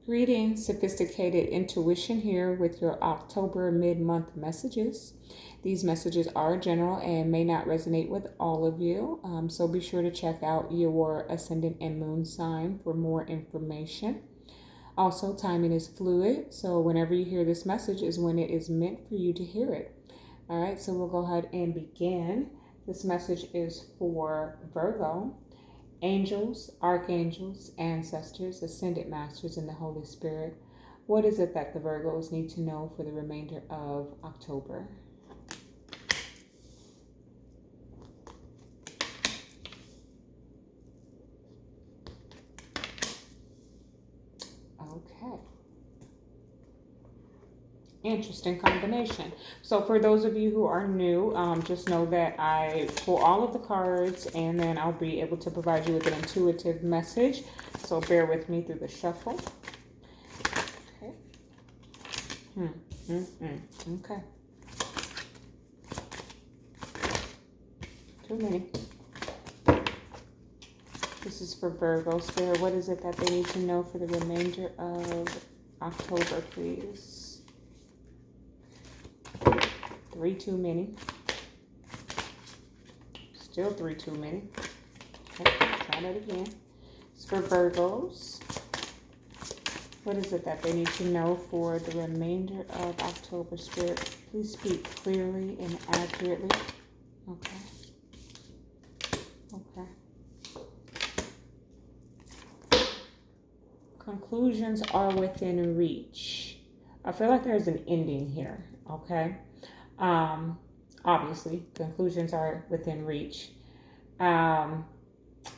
Greetings, sophisticated intuition here with your October mid-month messages. These messages are general and may not resonate with all of you, so be sure to check out your ascendant and moon sign for more information. Also, timing is fluid, so whenever you hear this message is when it is meant for you to hear it. All right, so we'll go ahead and begin. This message is for Virgo. Angels, archangels, ancestors, ascended masters, and the Holy Spirit. What is it that the Virgos need to know for the remainder of October? Okay. Interesting combination. So for those of you who are new, just know that I pull all of the cards and then I'll be able to provide you with an intuitive message. So bear with me through the shuffle. Okay. Okay. Too many. This is for Virgo. Spirit, what is it that they need to know for the remainder of October, please? 3 too many. Still 3 too many. Okay, try that again. It's for Virgos. What is it that they need to know for the remainder of October, Spirit? Please speak clearly and accurately. Okay. Conclusions are within reach. I feel like there's an ending here. Okay. Obviously, conclusions are within reach.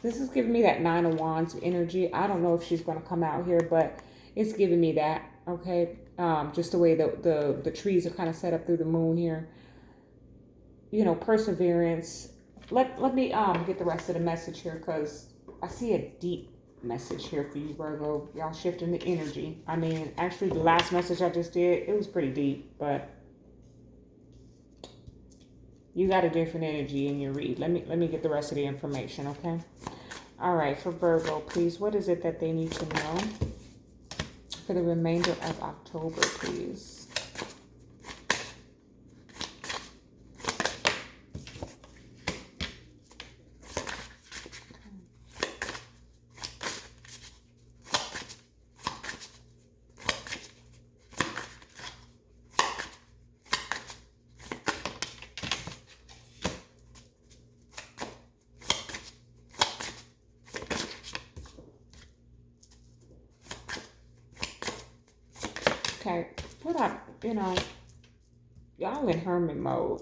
This is giving me that 9 of Wands energy. I don't know if she's going to come out here, but it's giving me that. Okay. Just the way the trees are kind of set up through the moon here. You know, perseverance. Let me get the rest of the message here, because I see a deep message here for you, Virgo. Y'all shifting the energy. I mean, actually, the last message I just did, it was pretty deep, but you got a different energy in your read. Let me get the rest of the information, okay? All right, for Virgo, please, what is it that they need to know for the remainder of October, please? Okay, y'all in hermit mode.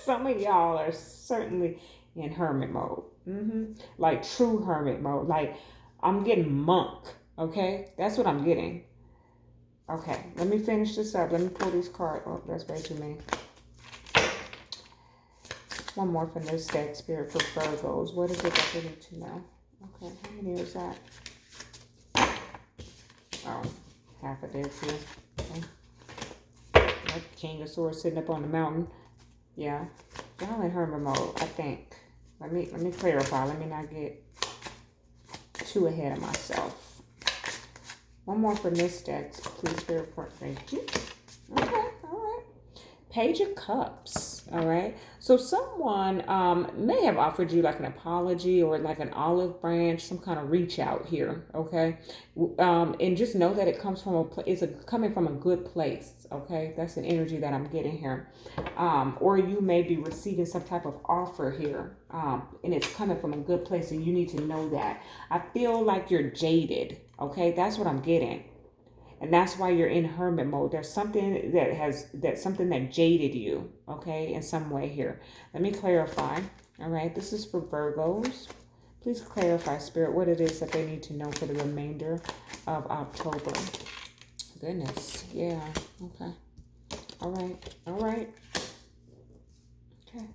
Some of y'all are certainly in hermit mode. Like true hermit mode. Like, I'm getting monk, okay? That's what I'm getting. Okay, let me finish this up. Let me pull these cards. Oh, that's way too many. One more from this deck, Spirit, for Virgos. What is it that they need to know? Okay, how many is that? Oh. Half of this here. Okay. That King of Swords sitting up on the mountain. Yeah. Y'all in hermit mode, I think. Let me clarify. Let me not get too ahead of myself. One more for this deck, please, Spirit. Thank you. Okay, all right. Page of Cups. All right. So someone may have offered you like an apology or like an olive branch, some kind of reach out here. Okay. And just know that it comes from coming from a good place. Okay. That's an energy that I'm getting here. Or you may be receiving some type of offer here. And it's coming from a good place, and you need to know that. I feel like you're jaded. Okay. That's what I'm getting. And that's why you're in hermit mode. There's something that jaded you, okay, in some way here. Let me clarify. All right, this is for Virgos. Please clarify, Spirit, what it is that they need to know for the remainder of October. Goodness, yeah, okay. All right. Okay.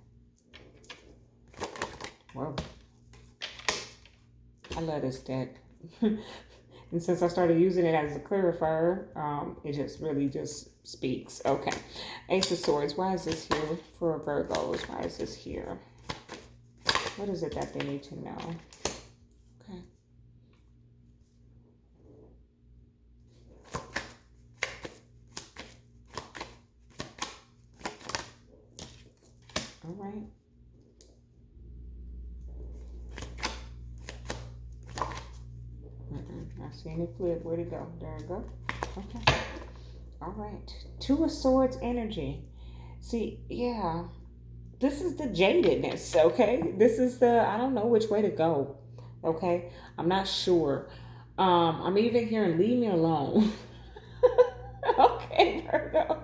Whoa. I love this deck. And since I started using it as a clarifier, it just really just speaks. Okay. Ace of Swords. Why is this here for Virgos? Why is this here? What is it that they need to know? Okay. All right. I seen it flip. Where'd it go? There it go. Okay. All right. Two of Swords energy. See, yeah. This is the jadedness, okay? This is the, I don't know which way to go, okay? I'm not sure. I'm even hearing, leave me alone. Okay, Virgo.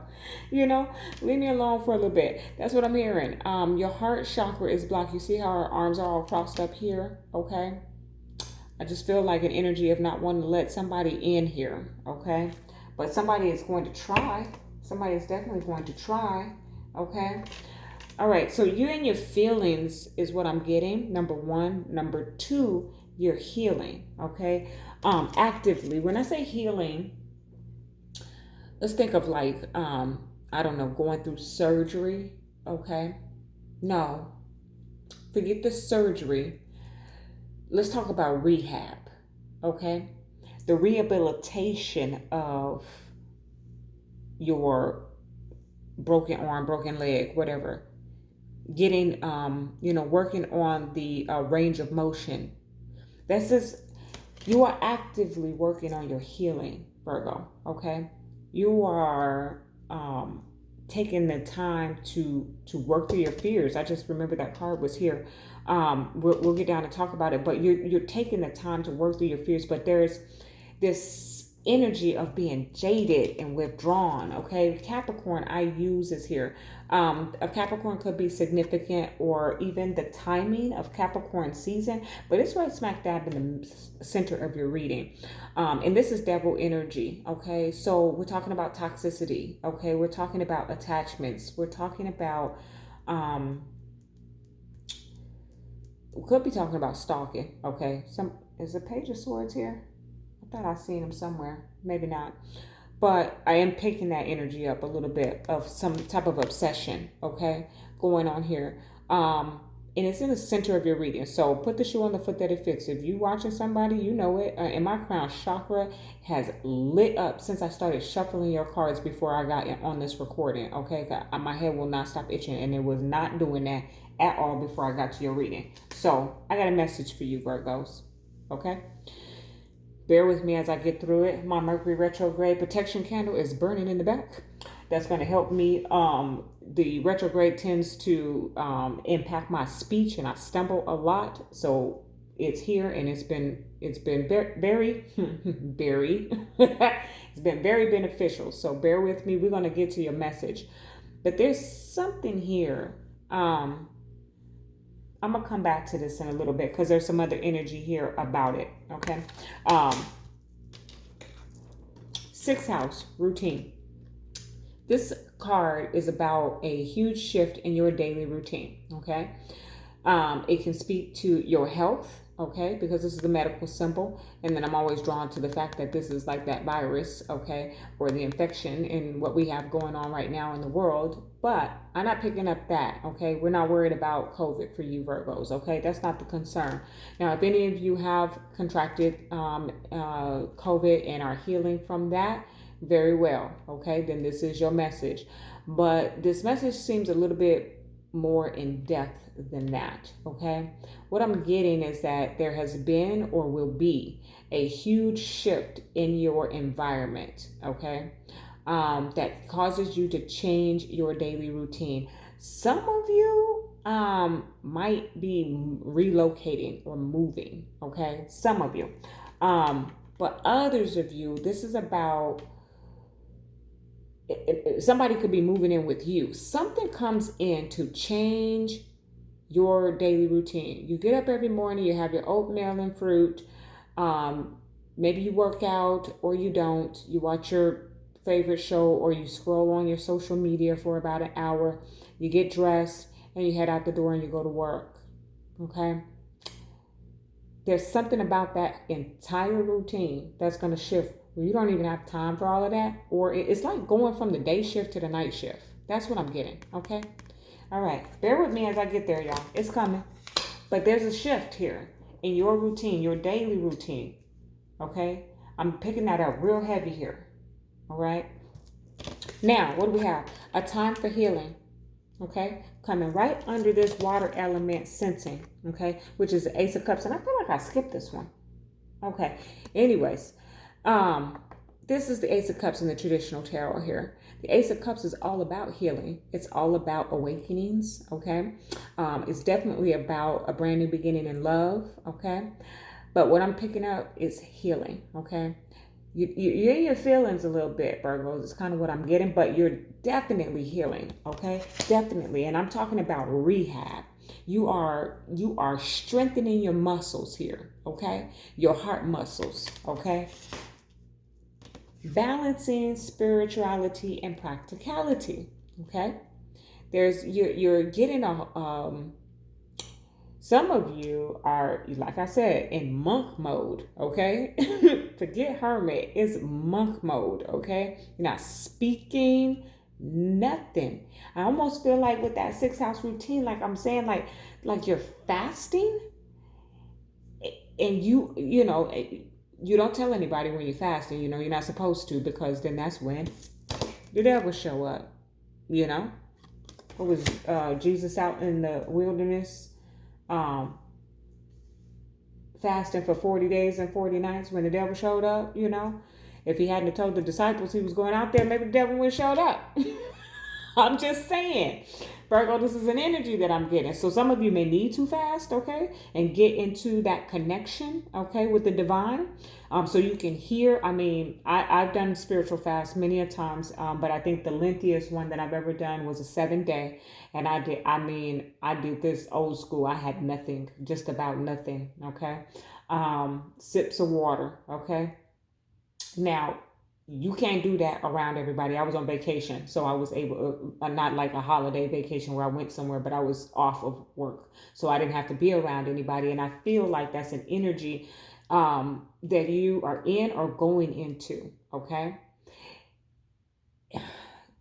Leave me alone for a little bit. That's what I'm hearing. Your heart chakra is blocked. You see how our arms are all crossed up here, okay? I just feel like an energy of not wanting to let somebody in here, okay? But somebody is going to try. Somebody is definitely going to try, okay? All right, so you and your feelings is what I'm getting, number one. Number two, you're healing, okay? Actively. When I say healing, let's think of like, I don't know, going through surgery, okay? No, forget the surgery. Let's talk about rehab, okay? The rehabilitation of your broken arm, broken leg, whatever. Getting, working on the range of motion. That's just, you are actively working on your healing, Virgo, okay? You are taking the time to work through your fears. I just remember that card was here. We'll get down and talk about it, but you're taking the time to work through your fears, but there's this energy of being jaded and withdrawn, okay? Capricorn, I use is here. A Capricorn could be significant, or even the timing of Capricorn season, but it's right smack dab in the center of your reading. And this is devil energy, okay? So we're talking about toxicity, okay? We're talking about attachments. We're talking about, we could be talking about stalking, okay? Is the Page of Swords here? I thought I seen him somewhere. Maybe not. But I am picking that energy up a little bit of some type of obsession, okay, going on here. And it's in the center of your reading. So put the shoe on the foot that it fits. If you're watching somebody, you know it. And my crown chakra has lit up since I started shuffling your cards before I got on this recording, okay? My head will not stop itching, and it was not doing that at all before I got to your reading. So I got a message for you, Virgos, okay? Bear with me as I get through it. My Mercury retrograde protection candle is burning in the back. That's going to help me. The retrograde tends to impact my speech, and I stumble a lot. So it's here, and it's been very it's been very beneficial. So bear with me. We're going to get to your message, but there's something here. I'm going to come back to this in a little bit because there's some other energy here about it, okay? Sixth house, routine. This card is about a huge shift in your daily routine, okay? It can speak to your health, okay? Because this is a medical symbol. And then I'm always drawn to the fact that this is like that virus, okay? Or the infection and what we have going on right now in the world. But I'm not picking up that, okay? We're not worried about COVID for you Virgos, okay? That's not the concern. Now, if any of you have contracted COVID and are healing from that, very well, okay? Then this is your message. But this message seems a little bit more in depth than that, okay? What I'm getting is that there has been or will be a huge shift in your environment, okay? That causes you to change your daily routine. Some of you might be relocating or moving, okay? Some of you. But others of you, this is about somebody could be moving in with you. Something comes in to change your daily routine. You get up every morning, you have your oatmeal and fruit. Maybe you work out or you don't. You watch your favorite show or you scroll on your social media for about an hour. You get dressed and you head out the door and you go to work. Okay? There's something about that entire routine that's going to shift. You don't even have time for all of that. Or it's like going from the day shift to the night shift. That's what I'm getting. Okay? All right. Bear with me as I get there, y'all. It's coming. But there's a shift here in your routine, your daily routine. Okay? I'm picking that up real heavy here. All right? Now, what do we have? A time for healing. Okay, coming right under this water element sensing, okay, which is the Ace of Cups. And I feel like I skipped this one. Okay, anyways, um, this is the Ace of Cups in the traditional tarot here. The Ace of Cups is all about healing. It's all about awakenings, okay? It's definitely about a brand new beginning in love, okay? But what I'm picking up is healing, okay? You're in your feelings a little bit, Virgos. It's kind of what I'm getting, but you're definitely healing, okay? Definitely. And I'm talking about rehab. You are strengthening your muscles here, okay? Your heart muscles, okay? Balancing spirituality and practicality, okay? You're getting some of you are, like I said, in monk mode, okay? Forget hermit, it's monk mode, okay? You're not speaking nothing. I almost feel like with that 6 house routine, like I'm saying, like you're fasting, and you don't tell anybody when you're fasting, you're not supposed to, because then that's when the devil show up, you know? What was Jesus out in the wilderness? Fasting for 40 days and 40 nights when the devil showed up, If he hadn't told the disciples he was going out there, maybe the devil would have showed up. I'm just saying. Virgo, this is an energy that I'm getting. So some of you may need to fast, okay? And get into that connection, okay, with the divine. So you can hear. I've done spiritual fast many a times, but I think the lengthiest one that I've ever done was a 7-day. And I did this old school. I had nothing, just about nothing, okay? Sips of water, okay? Now, you can't do that around everybody. I was on vacation, so I was able, not like a holiday vacation where I went somewhere, but I was off of work. So I didn't have to be around anybody. And I feel like that's an energy that you are in or going into, okay?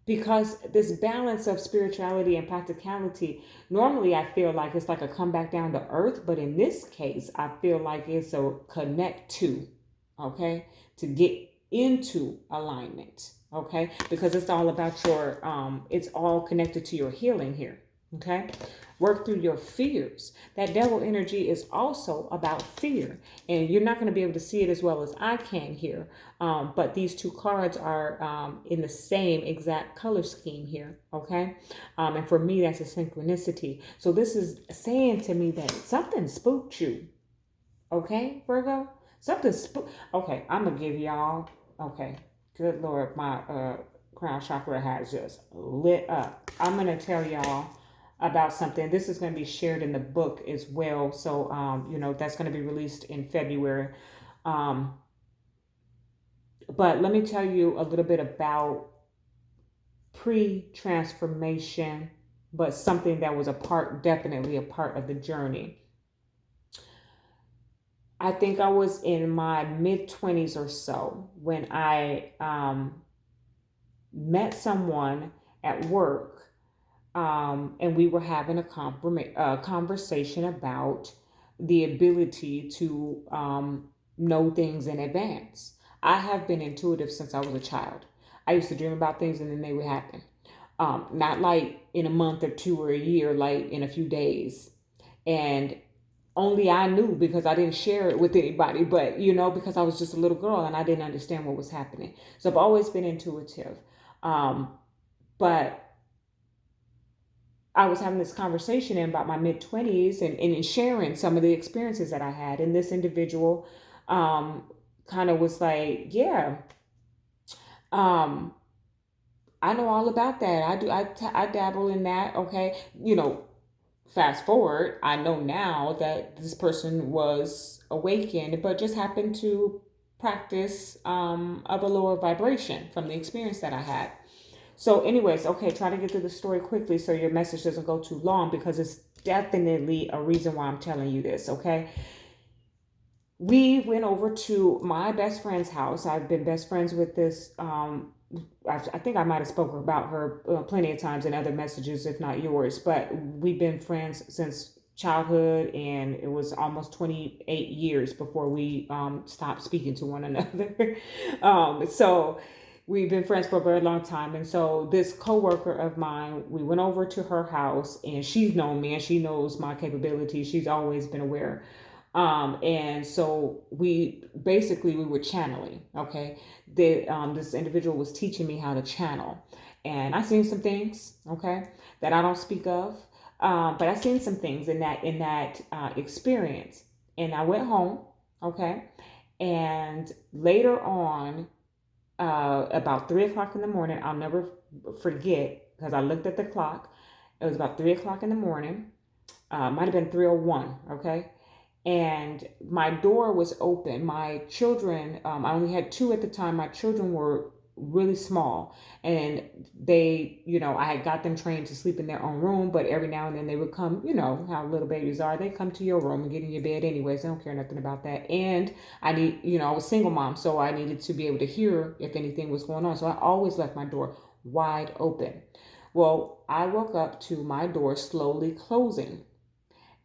Because this balance of spirituality and practicality, normally I feel like it's like a come back down to earth. But in this case, I feel like it's a connect to, okay? To get into alignment, okay? Because it's all about it's all connected to your healing here, okay? Work through your fears. That devil energy is also about fear, and you're not going to be able to see it as well as I can here, but these two cards are in the same exact color scheme here, okay? And for me, that's a synchronicity. So this is saying to me that something spooked you, okay, Virgo? Okay, I'm gonna give y'all. Okay, good Lord, my crown chakra has just lit up. I'm gonna tell y'all about something. This is gonna be shared in the book as well. So that's gonna be released in February. But let me tell you a little bit about pre-transformation, but something that was definitely a part of the journey. I think I was in my mid-20s or so when I met someone at work, and we were having a conversation about the ability to know things in advance. I have been intuitive since I was a child. I used to dream about things and then they would happen. Not like in a month or two or a year, like in a few days. And only I knew, because I didn't share it with anybody, but because I was just a little girl and I didn't understand what was happening. So I've always been intuitive. But I was having this conversation in about my mid-20s and sharing some of the experiences that I had. And this individual kind of was like, yeah, I know all about that. I dabble in that. Okay. Fast forward, I know now that this person was awakened, but just happened to practice of a lower vibration from the experience that I had. So anyways, okay, try to get through the story quickly so your message doesn't go too long, because it's definitely a reason why I'm telling you this, okay? We went over to my best friend's house. I've been best friends with this I think I might have spoken about her plenty of times in other messages, if not yours, but we've been friends since childhood, and it was almost 28 years before we stopped speaking to one another. So we've been friends for a very long time. And so this coworker of mine, we went over to her house, and she's known me and she knows my capabilities. She's always been aware. And so we were channeling. Okay. This individual was teaching me how to channel, and I seen some things, okay, that I don't speak of. But I seen some things in that experience, and I went home. Okay. And later on, about 3 o'clock in the morning. I'll never forget because I looked at the clock. It was about 3 o'clock in the morning. Might have been 3:01. Okay. And my door was open. My children, I only had two at the time. My children were really small, and I had got them trained to sleep in their own room, but every now and then they would come, how little babies are. They come to your room and get in your bed anyways. They don't care nothing about that. And I was single mom, so I needed to be able to hear if anything was going on. So I always left my door wide open. Well, I woke up to my door slowly closing,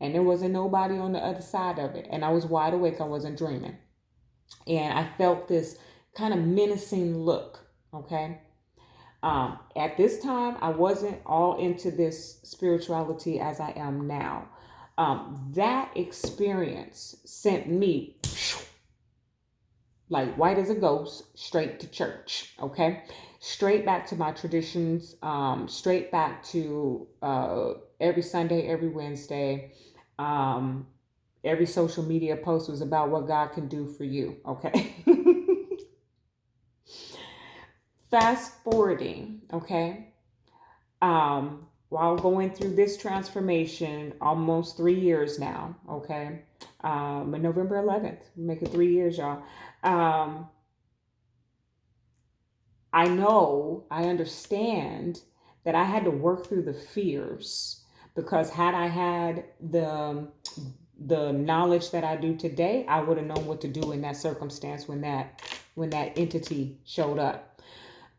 and there wasn't nobody on the other side of it. And I was wide awake. I wasn't dreaming. And I felt this kind of menacing look. Okay. At this time, I wasn't all into this spirituality as I am now. That experience sent me like white as a ghost straight to church. Okay. Straight back to my traditions, straight back to every Sunday, every Wednesday. Every social media post was about what God can do for you. Okay. Fast forwarding. Okay. While going through this transformation, almost 3 years now. Okay. On November 11th, make it 3 years, y'all. I understand that I had to work through the fears, because had I had the knowledge that I do today, I would have known what to do in that circumstance when that entity showed up.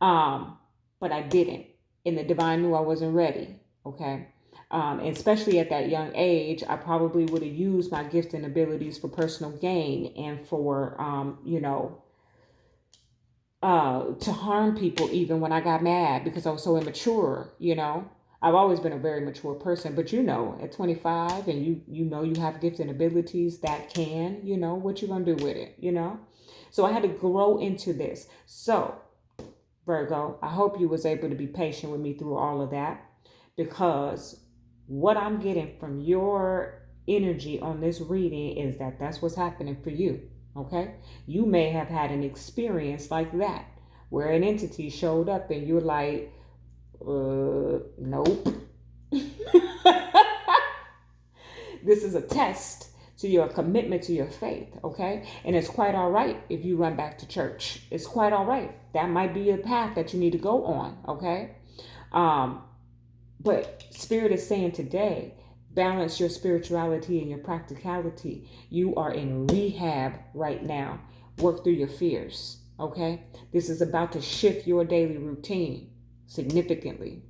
But I didn't. And the divine knew I wasn't ready. Okay. And especially at that young age, I probably would have used my gifts and abilities for personal gain and for, to harm people even when I got mad because I was so immature. I've always been a very mature person, but at 25 and you have gifts and abilities that can, what you gonna do with it, So I had to grow into this. So Virgo, I hope you was able to be patient with me through all of that, because what I'm getting from your energy on this reading is that that's what's happening for you. Okay. You may have had an experience like that where an entity showed up and you're like, nope. This is a test to your commitment to your faith, okay? And it's quite all right if you run back to church. It's quite all right. That might be a path that you need to go on, okay? But Spirit is saying today, balance your spirituality and your practicality. You are in rehab right now. Work through your fears, okay? This is about to shift your daily routine significantly,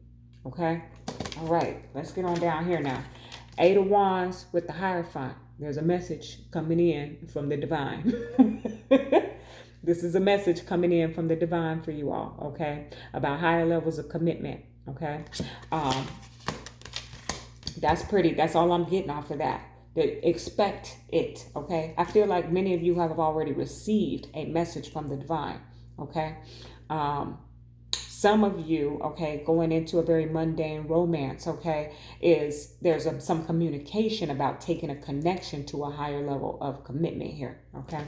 okay? All right, let's get on down here now. 8 of Wands with the Hierophant. There's a message coming in from the divine. This is a message coming in from the divine for you all, okay? About higher levels of commitment, okay? That's all I'm getting off of that. Expect it, okay? I feel like many of you have already received a message from the divine, okay? Some of you, okay, going into a very mundane romance, okay, there's some communication about taking a connection to a higher level of commitment here, okay?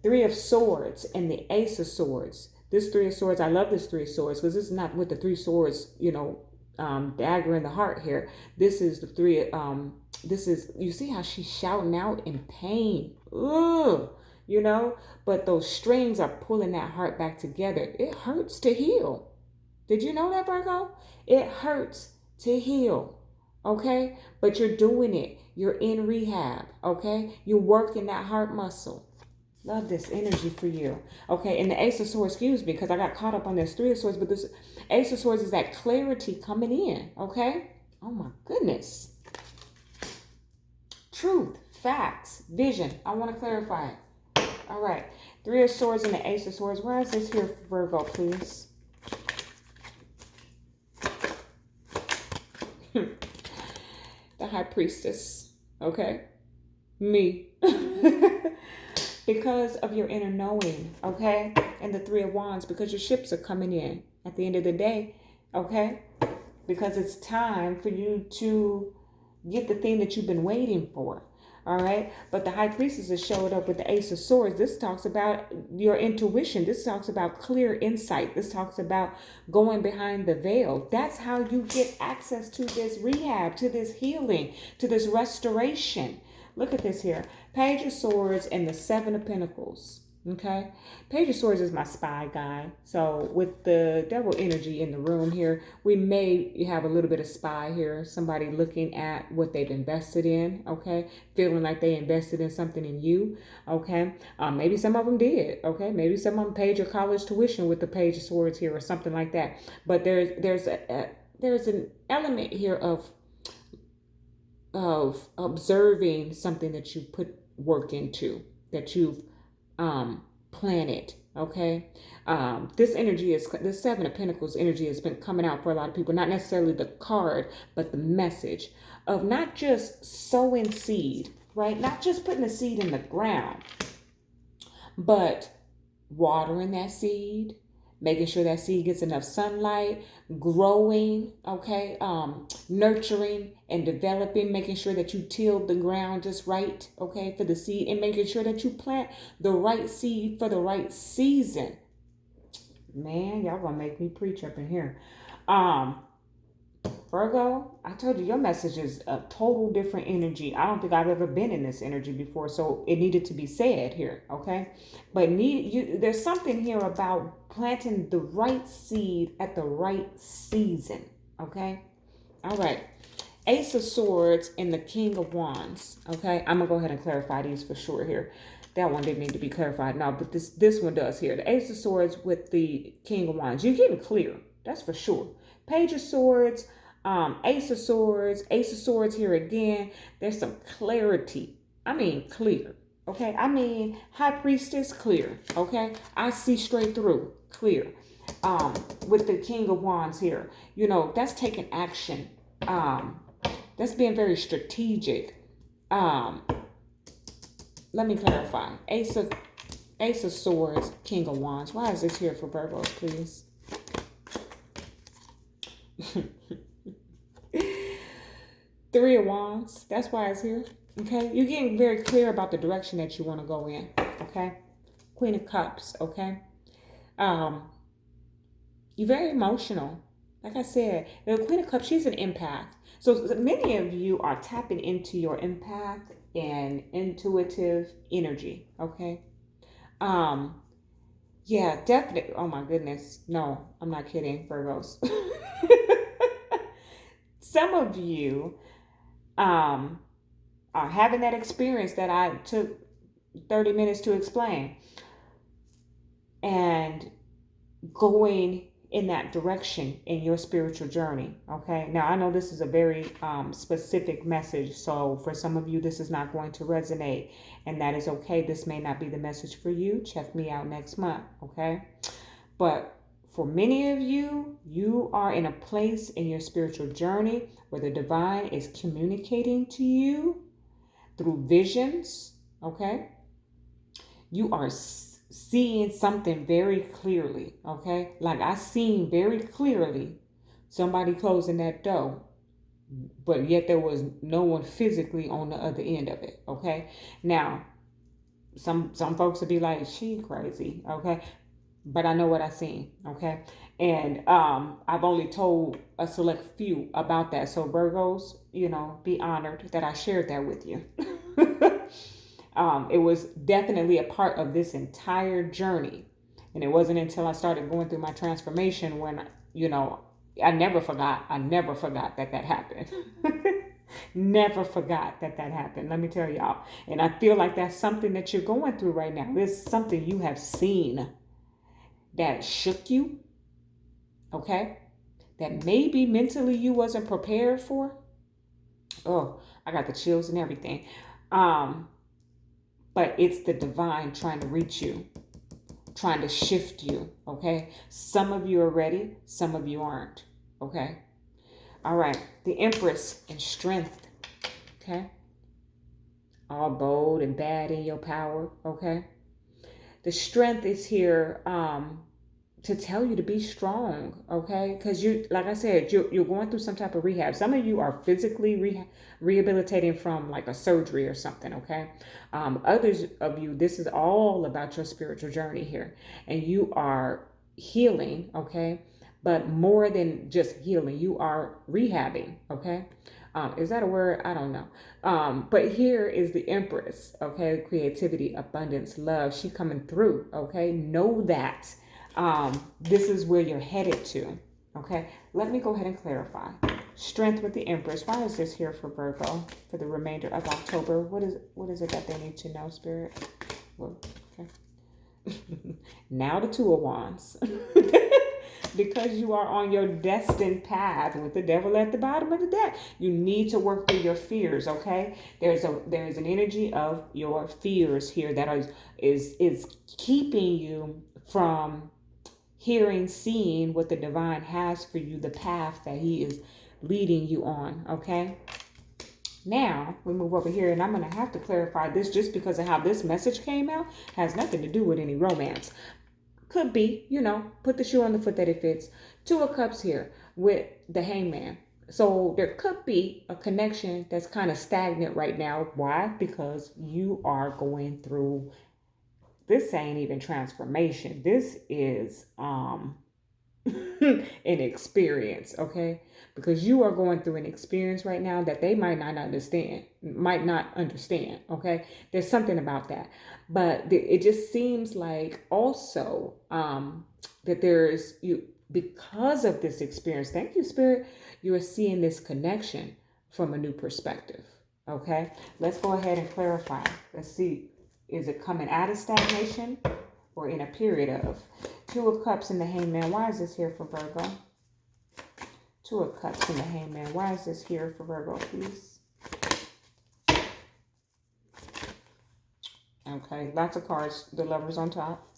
3 of Swords and the Ace of Swords. This 3 of Swords, I love this 3 of Swords because this is not with the 3 swords, dagger in the heart here. This is the 3, you see how she's shouting out in pain. Ugh. But those strings are pulling that heart back together. It hurts to heal. Did you know that, Virgo? It hurts to heal, okay? But you're doing it. You're in rehab, okay? You're working that heart muscle. Love this energy for you, okay? And the Ace of Swords, excuse me, because I got caught up on this 3 of Swords, but this Ace of Swords is that clarity coming in, okay? Oh, my goodness. Truth, facts, vision. I want to clarify it. All right. Three of Swords and the Ace of Swords. Where is this here for Virgo, please? The High Priestess. Okay? Me. Because of your inner knowing, okay? And the Three of Wands, because your ships are coming in at the end of the day, okay? Because it's time for you to get the thing that you've been waiting for. All right. But the High Priestess has showed up with the Ace of Swords. This talks about your intuition. This talks about clear insight. This talks about going behind the veil. That's how you get access to this rehab, to this healing, to this restoration. Look at this here. Page of Swords and the Seven of Pentacles. Okay. Page of Swords is my spy guy. So with the devil energy in the room here, we may have a little bit of spy here. Somebody looking at what they've invested in. Okay. Feeling like they invested in something in you. Okay. Maybe some of them did. Okay. Maybe some of them paid your college tuition with the Page of Swords here or something like that. But there's an element here of observing something that you put work into, that you've planet. Okay. This energy is, this Seven of Pentacles energy has been coming out for a lot of people, not necessarily the card, but the message of not just sowing seed, right? Not just putting the seed in the ground, but watering that seed, making sure that seed gets enough sunlight, growing, okay, nurturing and developing, making sure that you tilled the ground just right, okay, for the seed, and making sure that you plant the right seed for the right season. Man, y'all gonna make me preach up in here. Virgo, I told you your message is a total different energy. I don't think I've ever been in this energy before, so it needed to be said here, okay? But there's something here about planting the right seed at the right season, okay? All right. Ace of Swords and the King of Wands, okay? I'm going to go ahead and clarify these for sure here. That one didn't need to be clarified. No, but this one does here. The Ace of Swords with the King of Wands. You're getting clear. That's for sure. Page of Swords, Ace of Swords here again. There's some clarity. I mean, clear. Okay. I mean, High Priestess, clear. Okay. I see straight through, clear. With the King of Wands here, you know, that's taking action. That's being very strategic. Let me clarify. Ace of Swords, King of Wands. Why is this here for Virgos, please? Three of Wands. That's why it's here. Okay. You're getting very clear about the direction that you want to go in. Okay. Queen of Cups. Okay. You're very emotional. Like I said, the Queen of Cups, she's an empath. So many of you are tapping into your empath and intuitive energy. Okay. Yeah, definitely. Oh my goodness. No, I'm not kidding, Virgos. Some of you are having that experience that I took 30 minutes to explain, and going in that direction in your spiritual journey. Okay. Now I know this is a very specific message. So for some of you, this is not going to resonate, and that is okay. This may not be the message for you. Check me out next month. Okay. But for many of you, you are in a place in your spiritual journey where the divine is communicating to you through visions. Okay. You are seeing something very clearly, okay? Like I seen very clearly somebody closing that door, but yet there was no one physically on the other end of it, okay? Now, some folks would be like, she crazy, okay? But I know what I seen, okay? And I've only told a select few about that. So Virgos, you know, be honored that I shared that with you. It was definitely a part of this entire journey. And it wasn't until I started going through my transformation when, you know, I never forgot that happened. Never forgot that happened. Let me tell y'all. And I feel like that's something that you're going through right now. It's something you have seen that shook you. Okay. That maybe mentally you wasn't prepared for. Oh, I got the chills and everything. But it's the divine trying to reach you. trying to shift you, okay? Some of you are ready, some of you aren't, okay? All right, the Empress in strength, okay? All bold and bad in your power, okay? The strength is here to tell you to be strong, okay? Because you, like I said, you're going through some type of rehab. Some of you are physically rehabilitating from like a surgery or something, okay? Others of you, this is all about your spiritual journey here, and you are healing, okay? But more than just healing, you are rehabbing, okay? Is that a word? I don't know. But here is the Empress, okay? Creativity, abundance, love. She coming through, okay? Know that. This is where you're headed to, okay? Let me go ahead and clarify. Strength with the Empress. Why is this here for Virgo for the remainder of October? What is it that they need to know, Spirit? Well, okay. Now the Two of Wands. Because you are on your destined path with the devil at the bottom of the deck. You need to work through your fears, okay? There's an energy of your fears here that is keeping you from hearing, seeing what the divine has for you, the path that he is leading you on, okay? Now, we move over here, and I'm going to have to clarify this just because of how this message came out. Has nothing to do with any romance. Could be, put the shoe on the foot that it fits. Two of Cups here with the Hangman. So there could be a connection that's kind of stagnant right now. Why? Because you are going through, this ain't even transformation. This is an experience, okay? Because you are going through an experience right now that they might not understand, okay? There's something about that. But it just seems like also that there's, because of this experience, thank you, Spirit, you are seeing this connection from a new perspective, okay? Let's go ahead and clarify. Let's see, is it coming out of stagnation or in a period of? Two of Cups in the Hangman. Why is this here for Virgo? Two of Cups in the Hangman. Why is this here for Virgo, please? Okay, lots of cards. The Lovers on top.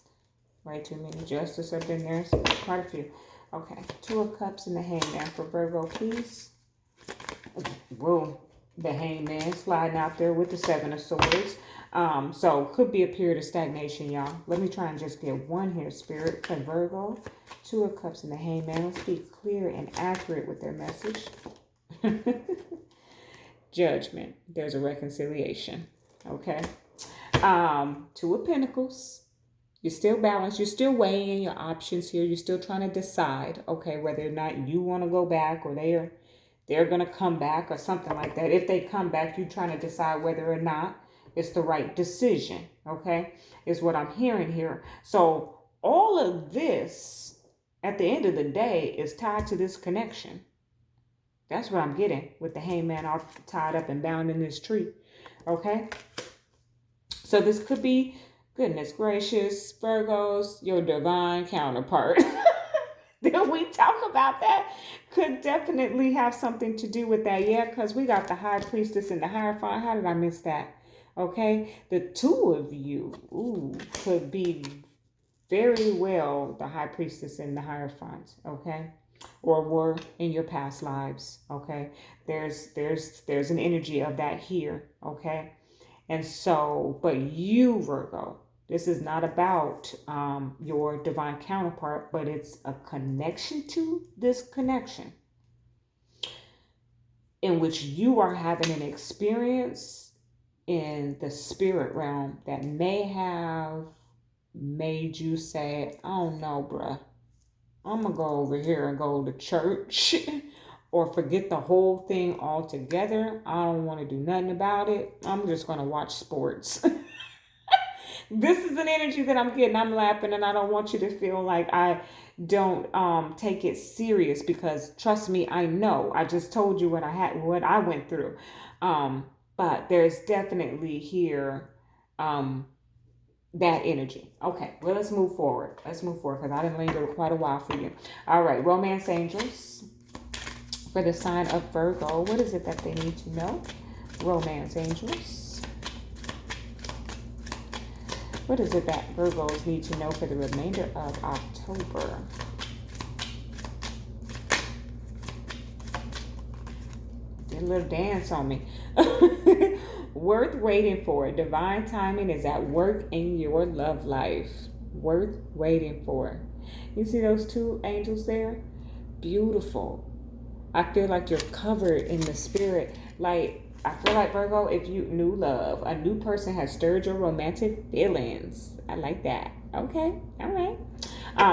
Way too many. Justice up in there. So quite a few. Okay, Two of Cups in the Hangman for Virgo, please. Whoa, the Hangman sliding out there with the Seven of Swords. So could be a period of stagnation, y'all. Let me try and just get one here, Spirit, for Virgo. Two of Cups in the Hangman. Let's be clear and accurate with their message. Judgment. There's a reconciliation. Okay. Two of Pentacles. You're still balanced. You're still weighing your options here. You're still trying to decide, okay, whether or not you want to go back or they're going to come back or something like that. If they come back, you're trying to decide whether or not it's the right decision, okay, is what I'm hearing here. So all of this, at the end of the day, is tied to this connection. That's what I'm getting with the Hangman all tied up and bound in this tree, okay? So this could be, goodness gracious, Virgos, your divine counterpart. Did we talk about that? Could definitely have something to do with that, yeah, because we got the High Priestess and the Hierophant. How did I miss that? Okay, the two of you, could be very well the High Priestess and the Hierophant, okay, or were in your past lives, okay. There's an energy of that here, okay, and so, but you, Virgo, this is not about your divine counterpart, but it's a connection to this connection in which you are having an experience in the spirit realm that may have made you say, I don't know, bruh, I'm gonna go over here and go to church or forget the whole thing altogether. I don't want to do nothing about it. I'm just gonna watch sports. This is an energy that I'm getting. I'm laughing, and I don't want you to feel like I don't take it serious, because trust me, I know. I just told you what I went through. But there's definitely here that energy. Okay, well, let's move forward. Because I didn't linger quite a while for you. All right, romance angels for the sign of Virgo. What is it that they need to know? Romance angels. What is it that Virgos need to know for the remainder of October? Did a little dance on me. Worth waiting for. Divine timing is at work in your love life. Worth waiting for. You see those two angels there? Beautiful. I feel like you're covered in the spirit. Like, I feel like, Virgo, if you knew love, a new person has stirred your romantic feelings. I like that. Okay. All right.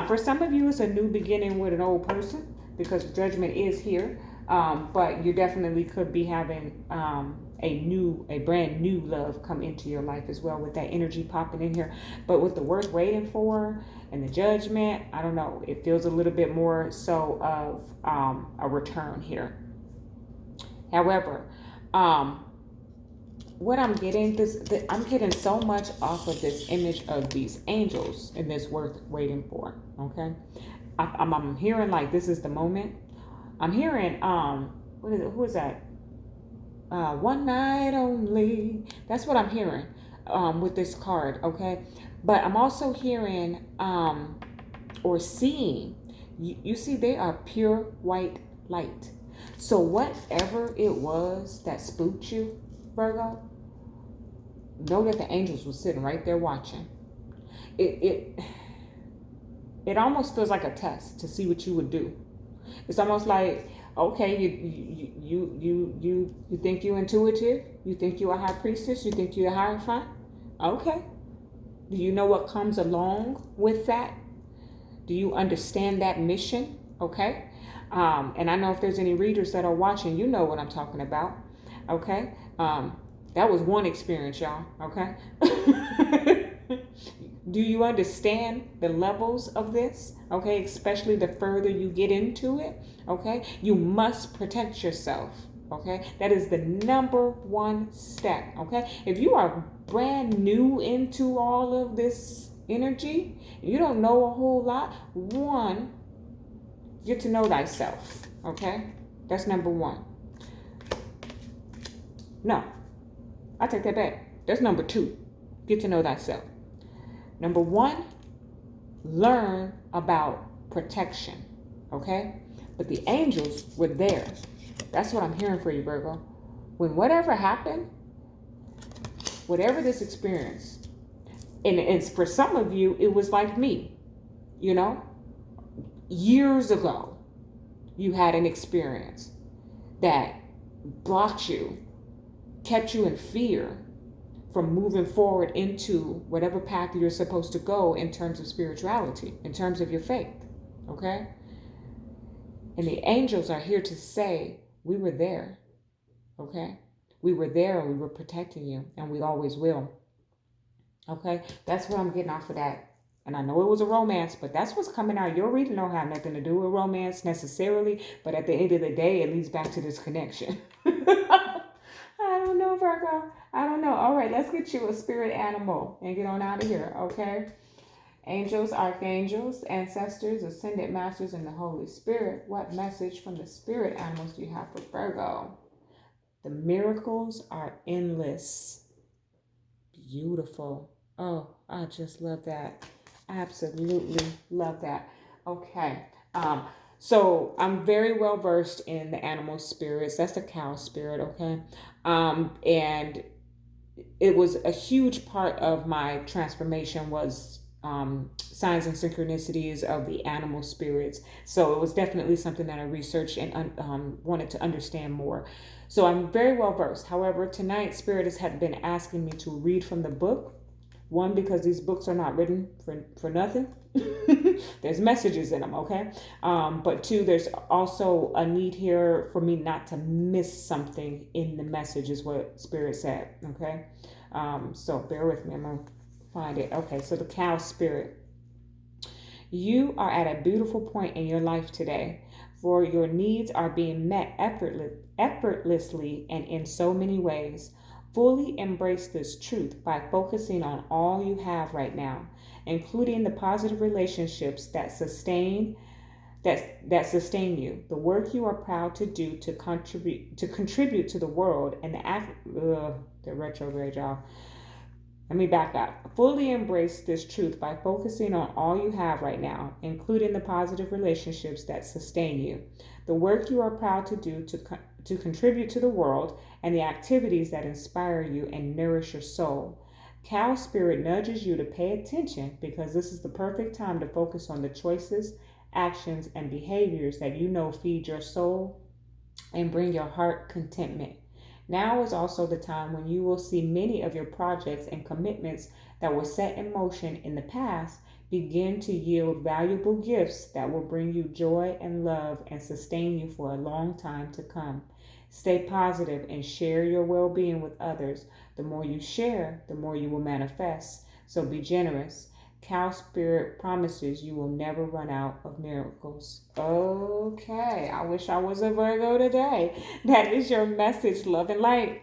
For some of you, it's a new beginning with an old person because judgment is here. But you definitely could be having a brand new love come into your life as well with that energy popping in here. But with the worth waiting for and the judgment, I don't know. It feels a little bit more so of a return here. However, what I'm getting I'm getting so much off of this image of these angels and this worth waiting for. Okay, I'm hearing like this is the moment. I'm hearing what is it? Who is that? One night only. That's what I'm hearing with this card. Okay, but I'm also hearing or seeing. You see, they are pure white light. So whatever it was that spooked you, Virgo, know that the angels were sitting right there watching. It almost feels like a test to see what you would do. It's almost like, okay, you think you're intuitive? You think you're a high priestess? You think you're a hierophant? Okay. Do you know what comes along with that? Do you understand that mission? Okay. And I know if there's any readers that are watching, you know what I'm talking about. Okay. That was one experience, y'all. Okay. Do you understand the levels of this? Okay. Especially the further you get into it. Okay. You must protect yourself. Okay. That is the number one step. Okay. If you are brand new into all of this energy, you don't know a whole lot. One, get to know thyself. Okay. That's number one. No, I take that back. That's number two. Get to know thyself. Number one, learn about protection. Okay? But the angels were there. That's what I'm hearing for you, Virgo. When whatever happened, whatever this experience, and it's for some of you, it was like me, you know? Years ago, you had an experience that blocked you, kept you in fear from moving forward into whatever path you're supposed to go in terms of spirituality, in terms of your faith, okay? And the angels are here to say, we were there, okay? We were there and we were protecting you, and we always will, okay? That's what I'm getting off of that. And I know it was a romance, but that's what's coming out. Your reading don't have nothing to do with romance necessarily, but at the end of the day, it leads back to this connection. I don't know, Virgo. I don't know. All right, let's get you a spirit animal and get on out of here, okay? Angels, archangels, ancestors, ascended masters, and the Holy Spirit. What message from the spirit animals do you have for Virgo? The miracles are endless. Beautiful. Oh, I just love that. Absolutely love that. Okay. So I'm very well versed in the animal spirits. That's the cow spirit, okay? And it was a huge part of my transformation was signs and synchronicities of the animal spirits. So it was definitely something that I researched and wanted to understand more. So I'm very well versed. However, tonight Spirit has been asking me to read from the book. One, because these books are not written for nothing. There's messages in them, okay? But two, there's also a need here for me not to miss something in the message is what Spirit said, okay? So bear with me. I'm going to find it. Okay, so the cow spirit. You are at a beautiful point in your life today, for your needs are being met effortlessly and in so many ways. Fully embrace this truth by focusing on all you have right now, including the positive relationships that sustain you, the work you are proud to do to contribute to the world, and the retrograde, y'all. Let me back up. Fully embrace this truth by focusing on all you have right now, including the positive relationships that sustain you, the work you are proud to do to contribute to the world, and the activities that inspire you and nourish your soul. Cow Spirit nudges you to pay attention because this is the perfect time to focus on the choices, actions, and behaviors that you know feed your soul and bring your heart contentment. Now is also the time when you will see many of your projects and commitments that were set in motion in the past begin to yield valuable gifts that will bring you joy and love and sustain you for a long time to come. Stay positive and share your well being with others. The more you share, the more you will manifest. So be generous. Cow Spirit promises you will never run out of miracles. Okay, I wish I was a Virgo today. That is your message, love and light.